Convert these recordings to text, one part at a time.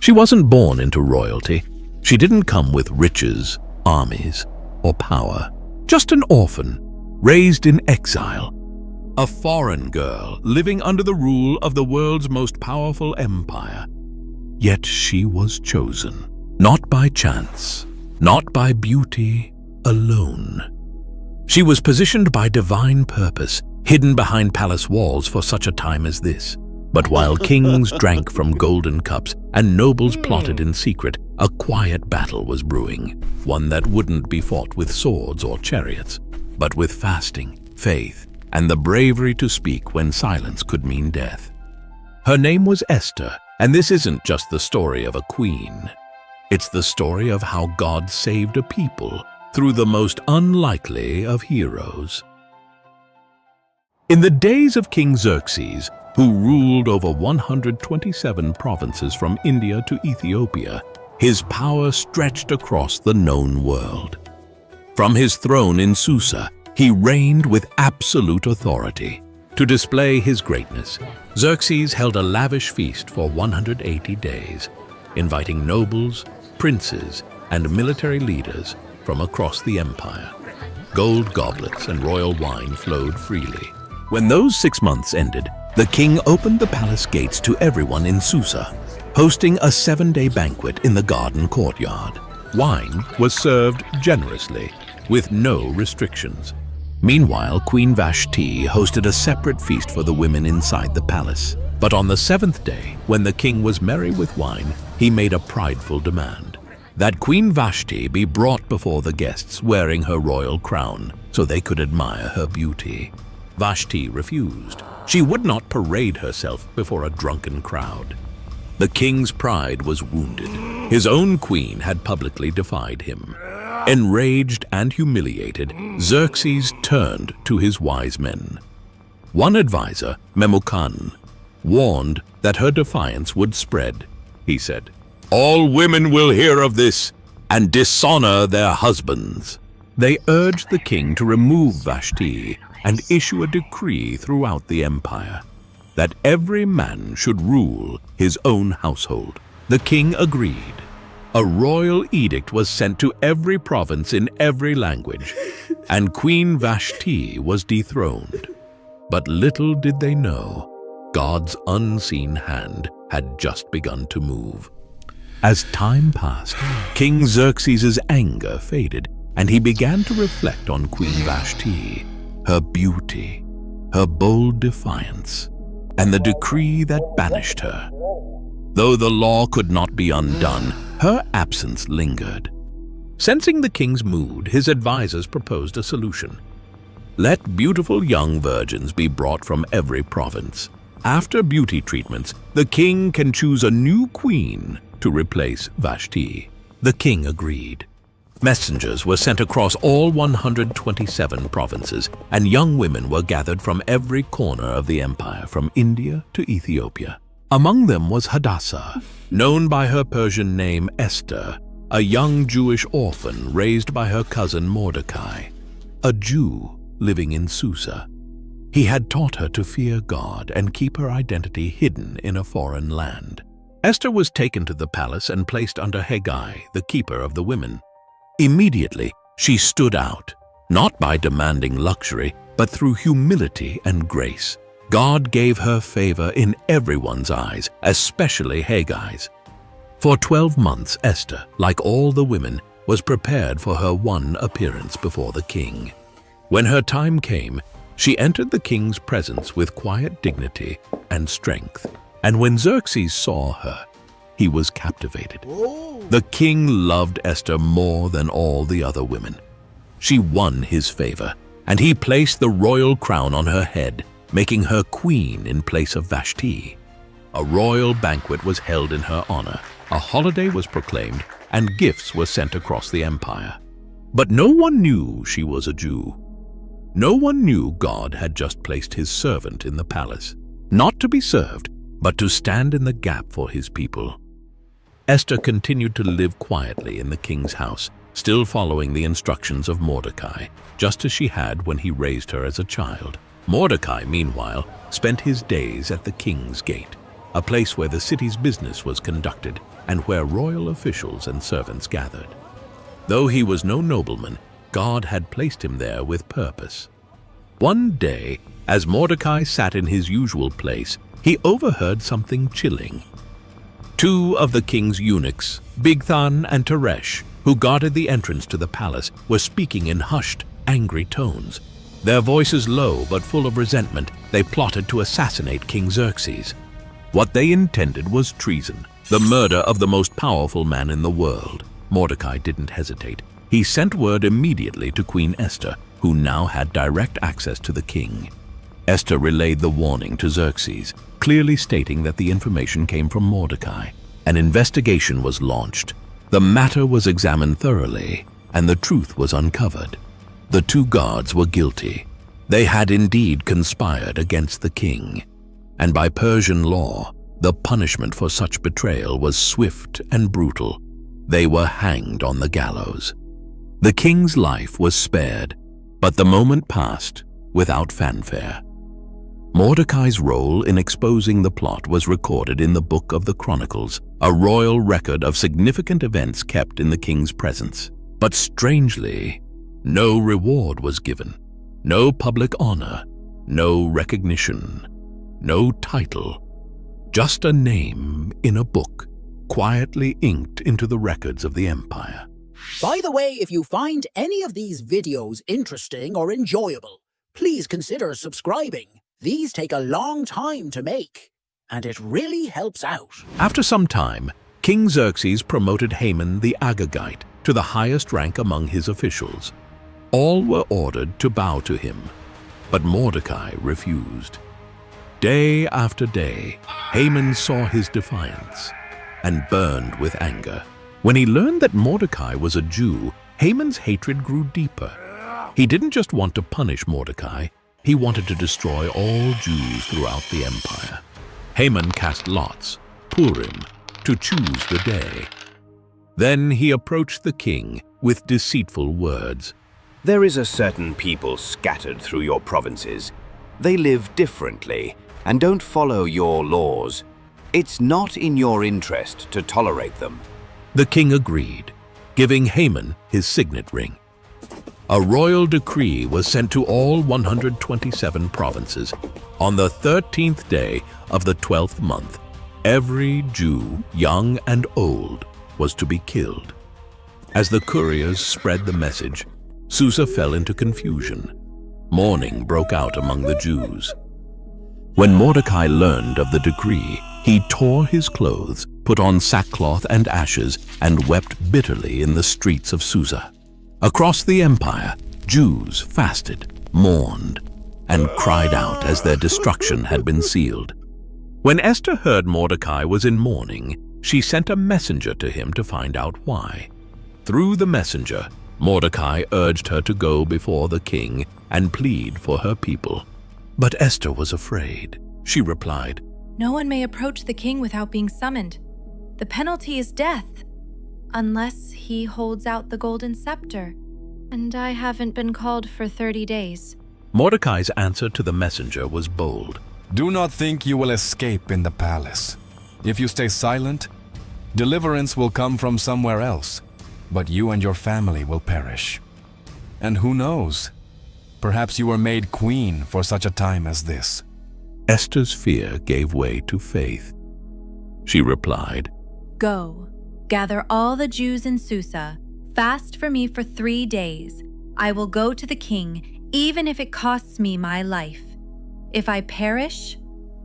She wasn't born into royalty. She didn't come with riches, armies, or power. Just an orphan, raised in exile. A foreign girl living under the rule of the world's most powerful empire. Yet she was chosen, not by chance, not by beauty alone. She was positioned by divine purpose, hidden behind palace walls for such a time as this. But while kings drank from golden cups and nobles plotted in secret, a quiet battle was brewing, one that wouldn't be fought with swords or chariots, but with fasting, faith, and the bravery to speak when silence could mean death. Her name was Esther, and this isn't just the story of a queen. It's the story of how God saved a people through the most unlikely of heroes. In the days of King Xerxes, who ruled over 127 provinces from India to Ethiopia, his power stretched across the known world. From his throne in Susa, he reigned with absolute authority. To display his greatness, Xerxes held a lavish feast for 180 days, inviting nobles, princes, and military leaders from across the empire. Gold goblets and royal wine flowed freely. When those 6 months ended, the king opened the palace gates to everyone in Susa, hosting a 7-day banquet in the garden courtyard. Wine was served generously, with no restrictions. Meanwhile, Queen Vashti hosted a separate feast for the women inside the palace. But on the 7th day, when the king was merry with wine, he made a prideful demand: that Queen Vashti be brought before the guests wearing her royal crown so they could admire her beauty. Vashti refused. She would not parade herself before a drunken crowd. The king's pride was wounded. His own queen had publicly defied him. Enraged and humiliated, Xerxes turned to his wise men. One advisor, Memucan, warned that her defiance would spread. He said, "All women will hear of this and dishonor their husbands." They urged the king to remove Vashti and issue a decree throughout the empire that every man should rule his own household. The king agreed. A royal edict was sent to every province in every language, and Queen Vashti was dethroned. But little did they know, God's unseen hand had just begun to move. As time passed, King Xerxes' anger faded, and he began to reflect on Queen Vashti, her beauty, her bold defiance, and the decree that banished her. Though the law could not be undone, her absence lingered. Sensing the king's mood, his advisors proposed a solution. Let beautiful young virgins be brought from every province. After beauty treatments, the king can choose a new queen to replace Vashti. The king agreed. Messengers were sent across all 127 provinces, and young women were gathered from every corner of the empire, from India to Ethiopia. Among them was Hadassah, known by her Persian name Esther, a young Jewish orphan raised by her cousin Mordecai, a Jew living in Susa. He had taught her to fear God and keep her identity hidden in a foreign land. Esther was taken to the palace and placed under Haggai, the keeper of the women. Immediately, she stood out, not by demanding luxury, but through humility and grace. God gave her favor in everyone's eyes, especially Haggai's. For 12 months, Esther, like all the women, was prepared for her one appearance before the king. When her time came, she entered the king's presence with quiet dignity and strength. And when Xerxes saw her, he was captivated. The king loved Esther more than all the other women. She won his favor, and he placed the royal crown on her head, making her queen in place of Vashti. A royal banquet was held in her honor, a holiday was proclaimed, and gifts were sent across the empire. But no one knew she was a Jew. No one knew God had just placed his servant in the palace, not to be served, but to stand in the gap for his people. Esther continued to live quietly in the king's house, still following the instructions of Mordecai, just as she had when he raised her as a child. Mordecai, meanwhile, spent his days at the king's gate, a place where the city's business was conducted and where royal officials and servants gathered. Though he was no nobleman, God had placed him there with purpose. One day, as Mordecai sat in his usual place, he overheard something chilling. Two of the king's eunuchs, Bigthan and Teresh, who guarded the entrance to the palace, were speaking in hushed, angry tones. Their voices low but full of resentment, they plotted to assassinate King Xerxes. What they intended was treason, the murder of the most powerful man in the world. Mordecai didn't hesitate. He sent word immediately to Queen Esther, who now had direct access to the king. Esther relayed the warning to Xerxes, clearly stating that the information came from Mordecai. An investigation was launched. The matter was examined thoroughly, and the truth was uncovered. The two guards were guilty. They had indeed conspired against the king, and by Persian law, the punishment for such betrayal was swift and brutal. They were hanged on the gallows. The king's life was spared, but the moment passed without fanfare. Mordecai's role in exposing the plot was recorded in the Book of the Chronicles, a royal record of significant events kept in the king's presence. But strangely, no reward was given, no public honor, no recognition, no title, just a name in a book, quietly inked into the records of the empire. By the way, if you find any of these videos interesting or enjoyable, please consider subscribing. These take a long time to make, and it really helps out. After some time, King Xerxes promoted Haman the Agagite to the highest rank among his officials. All were ordered to bow to him, but Mordecai refused. Day after day, Haman saw his defiance and burned with anger. When he learned that Mordecai was a Jew, Haman's hatred grew deeper. He didn't just want to punish Mordecai, he wanted to destroy all Jews throughout the empire. Haman cast lots, Purim, to choose the day. Then he approached the king with deceitful words. There is a certain people scattered through your provinces. They live differently and don't follow your laws. It's not in your interest to tolerate them. The king agreed, giving Haman his signet ring. A royal decree was sent to all 127 provinces. On the 13th day of the 12th month, every Jew, young and old, was to be killed. As the couriers spread the message, Susa fell into confusion. Mourning broke out among the Jews. When Mordecai learned of the decree, he tore his clothes, put on sackcloth and ashes, and wept bitterly in the streets of Susa. Across the empire, Jews fasted, mourned, and cried out as their destruction had been sealed. When Esther heard Mordecai was in mourning, she sent a messenger to him to find out why. Through the messenger, Mordecai urged her to go before the king and plead for her people. But Esther was afraid. She replied, "No one may approach the king without being summoned. The penalty is death, unless he holds out the golden scepter, and I haven't been called for 30 days. Mordecai's answer to the messenger was bold. Do not think you will escape in the palace. If you stay silent, deliverance will come from somewhere else, but you and your family will perish. And who knows? Perhaps you were made queen for such a time as this." Esther's fear gave way to faith. She replied, Go, gather all the Jews in Susa, fast for me for 3 days. I will go to the king, even if it costs me my life. If I perish,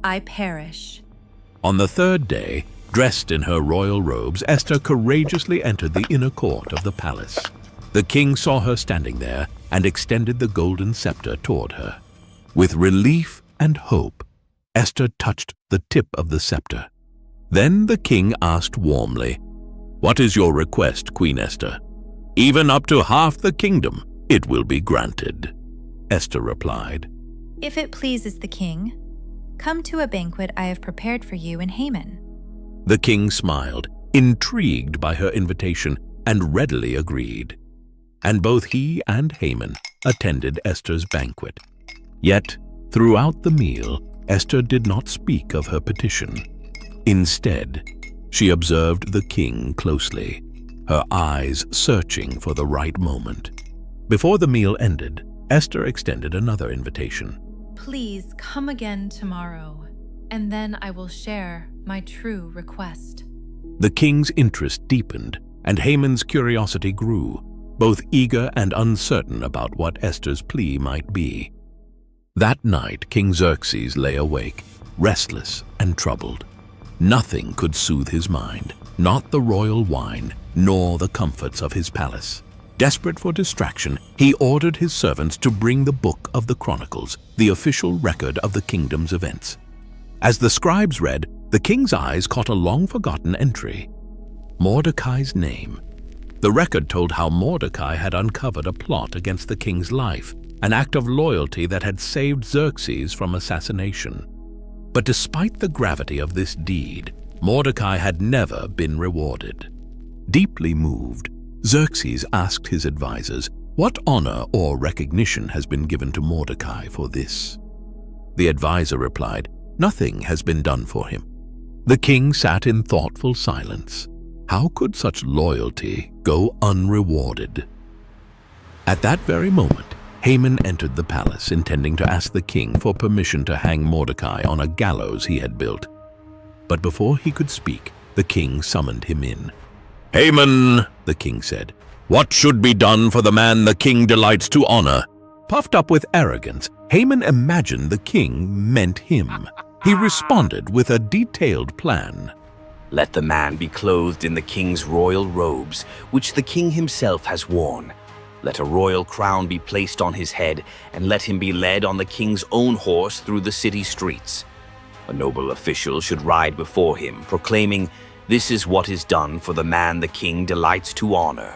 I perish. On the third day, dressed in her royal robes, Esther courageously entered the inner court of the palace. The king saw her standing there and extended the golden scepter toward her. With relief and hope, Esther touched the tip of the scepter. Then the king asked warmly, "What is your request, Queen Esther? Even up to half the kingdom, it will be granted." Esther replied, If it pleases the king, come to a banquet I have prepared for you and Haman. The king smiled, intrigued by her invitation, and readily agreed. And both he and Haman attended Esther's banquet. Yet, throughout the meal, Esther did not speak of her petition. Instead, she observed the king closely, her eyes searching for the right moment. Before the meal ended, Esther extended another invitation. Please come again tomorrow, and then I will share my true request. The king's interest deepened, and Haman's curiosity grew, both eager and uncertain about what Esther's plea might be. That night, King Xerxes lay awake, restless and troubled. Nothing could soothe his mind, not the royal wine, nor the comforts of his palace. Desperate for distraction, he ordered his servants to bring the book of the Chronicles, the official record of the kingdom's events. As the scribes read, the king's eyes caught a long-forgotten entry: Mordecai's name. The record told how Mordecai had uncovered a plot against the king's life, an act of loyalty that had saved Xerxes from assassination. But despite the gravity of this deed, Mordecai had never been rewarded. Deeply moved, Xerxes asked his advisors, what honor or recognition has been given to Mordecai for this? The advisor replied, nothing has been done for him. The king sat in thoughtful silence. How could such loyalty go unrewarded? At that very moment, Haman entered the palace, intending to ask the king for permission to hang Mordecai on a gallows he had built. But before he could speak, the king summoned him in. "Haman," the king said, "what should be done for the man the king delights to honor?" Puffed up with arrogance, Haman imagined the king meant him. He responded with a detailed plan. Let the man be clothed in the king's royal robes, which the king himself has worn. Let a royal crown be placed on his head, and let him be led on the king's own horse through the city streets. A noble official should ride before him, proclaiming, "This is what is done for the man the king delights to honor."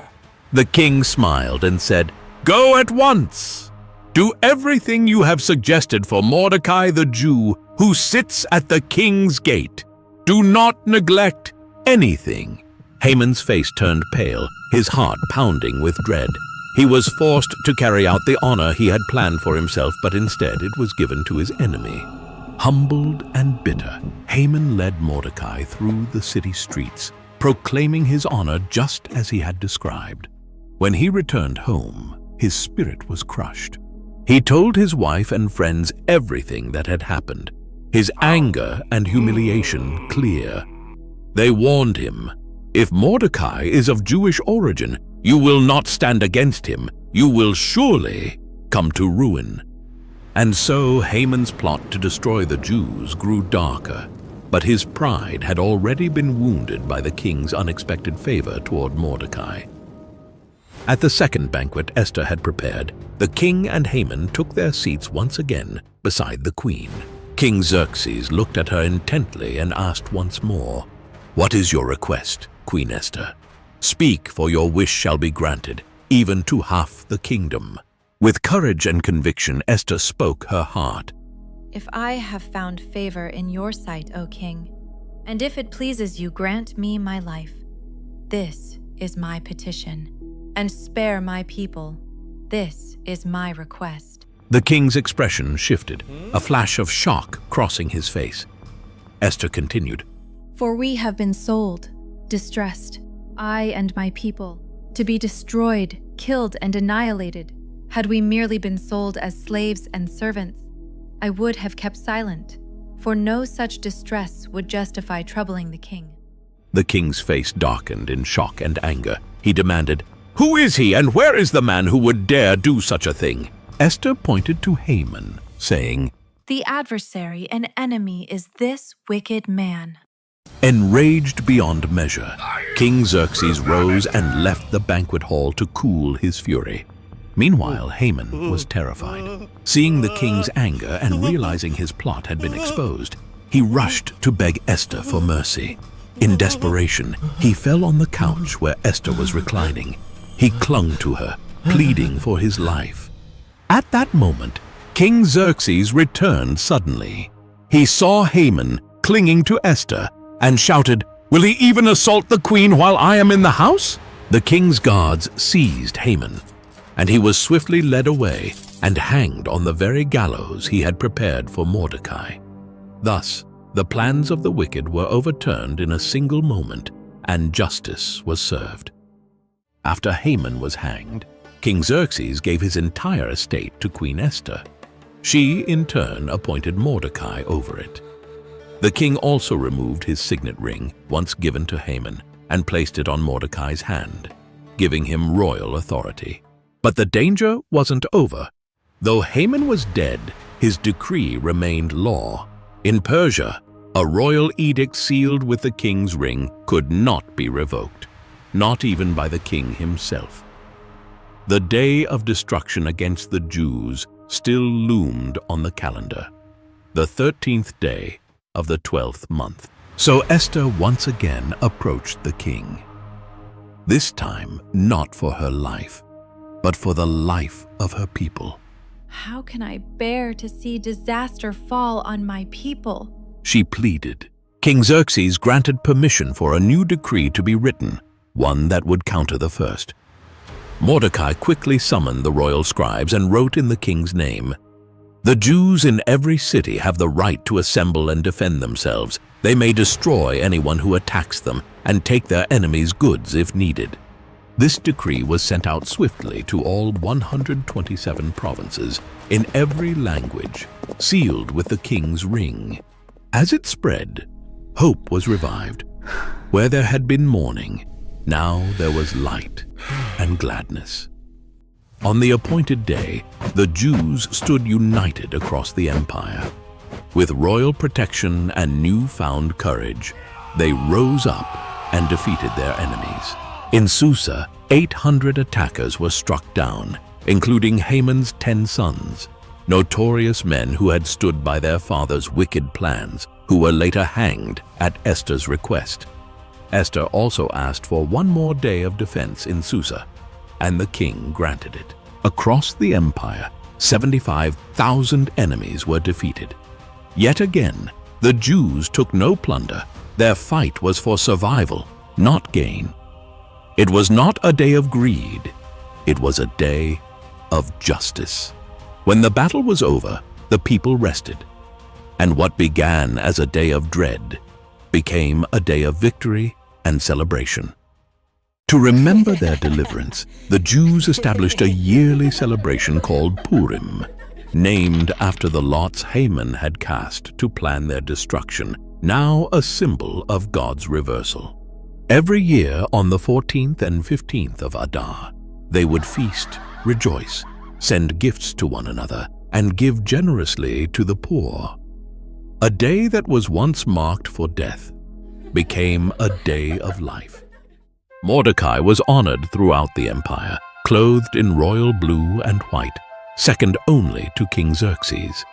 The king smiled and said, "Go at once. Do everything you have suggested for Mordecai the Jew, who sits at the king's gate. Do not neglect anything." Haman's face turned pale, his heart pounding with dread. He was forced to carry out the honor he had planned for himself, but instead it was given to his enemy. Humbled and bitter, Haman led Mordecai through the city streets, proclaiming his honor just as he had described. When he returned home, his spirit was crushed. He told his wife and friends everything that had happened, his anger and humiliation clear. They warned him, "If Mordecai is of Jewish origin, you will not stand against him. You will surely come to ruin." And so Haman's plot to destroy the Jews grew darker, but his pride had already been wounded by the king's unexpected favor toward Mordecai. At the second banquet Esther had prepared, the king and Haman took their seats once again beside the queen. King Xerxes looked at her intently and asked once more, "What is your request, Queen Esther? Speak, for your wish shall be granted, even to half the kingdom." With courage and conviction, Esther spoke her heart. If I have found favor in your sight, O king, and if it pleases you, grant me my life. This is my petition, and spare my people. This is my request. The king's expression shifted, a flash of shock crossing his face. Esther continued, For we have been sold, distressed, I and my people, to be destroyed, killed, and annihilated. Had we merely been sold as slaves and servants, I would have kept silent, for no such distress would justify troubling the king. The king's face darkened in shock and anger. He demanded, "Who is he, and where is the man who would dare do such a thing?" Esther pointed to Haman, saying, The adversary and enemy is this wicked man. Enraged beyond measure, King Xerxes rose and left the banquet hall to cool his fury. Meanwhile, Haman was terrified. Seeing the king's anger and realizing his plot had been exposed, he rushed to beg Esther for mercy. In desperation, he fell on the couch where Esther was reclining. He clung to her, pleading for his life. At that moment, King Xerxes returned suddenly. He saw Haman clinging to Esther and shouted, "Will he even assault the queen while I am in the house?" The king's guards seized Haman, and he was swiftly led away and hanged on the very gallows he had prepared for Mordecai. Thus, The plans of the wicked were overturned in a single moment, and justice was served. After Haman was hanged, King Xerxes gave his entire estate to Queen Esther. She, in turn, appointed Mordecai over it. The king also removed his signet ring, once given to Haman, and placed it on Mordecai's hand, giving him royal authority. But the danger wasn't over. Though Haman was dead, his decree remained law. In Persia, a royal edict sealed with the king's ring could not be revoked, not even by the king himself. The day of destruction against the Jews still loomed on the calendar, the 13th day of the 12th month. So Esther once again approached the king. This time not for her life, but for the life of her people. How can I bear to see disaster fall on my people? She pleaded. King Xerxes granted permission for a new decree to be written, one that would counter the first. Mordecai quickly summoned the royal scribes and wrote in the king's name, "The Jews in every city have the right to assemble and defend themselves. They may destroy anyone who attacks them and take their enemies' goods if needed." This decree was sent out swiftly to all 127 provinces in every language, sealed with the king's ring. As it spread, hope was revived. Where there had been mourning, now there was light and gladness. On the appointed day, the Jews stood united across the empire. With royal protection and newfound courage, they rose up and defeated their enemies. In Susa, 800 attackers were struck down, including Haman's 10 sons, notorious men who had stood by their father's wicked plans, who were later hanged at Esther's request. Esther also asked for one more day of defense in Susa, and the king granted it. Across the empire, 75,000 enemies were defeated. Yet again, the Jews took no plunder. Their fight was for survival, not gain. It was not a day of greed. It was a day of justice. When the battle was over, the people rested, and what began as a day of dread became a day of victory and celebration. To remember their deliverance, the Jews established a yearly celebration called Purim, named after the lots Haman had cast to plan their destruction, now a symbol of God's reversal. Every year on the 14th and 15th of Adar, they would feast, rejoice, send gifts to one another, and give generously to the poor. A day that was once marked for death became a day of life. Mordecai was honored throughout the empire, clothed in royal blue and white, second only to King Xerxes.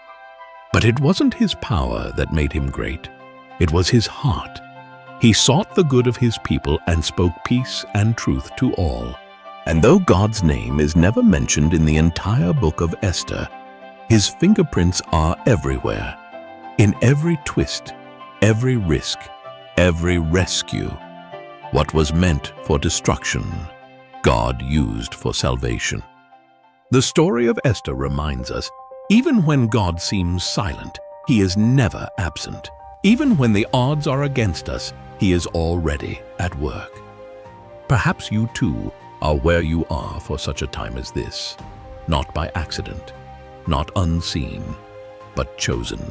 But it wasn't his power that made him great. It was his heart. He sought the good of his people and spoke peace and truth to all. And though God's name is never mentioned in the entire book of Esther, his fingerprints are everywhere. In every twist, every risk, every rescue. What was meant for destruction, God used for salvation. The story of Esther reminds us, even when God seems silent, he is never absent. Even when the odds are against us, he is already at work. Perhaps you too are where you are for such a time as this, not by accident, not unseen, but chosen,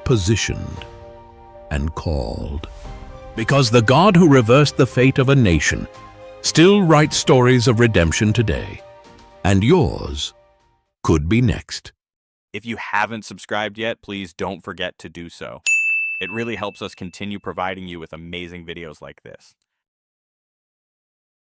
positioned, and called. Because the God who reversed the fate of a nation still writes stories of redemption today, and yours could be next. If you haven't subscribed yet, please don't forget to do so. It really helps us continue providing you with amazing videos like this.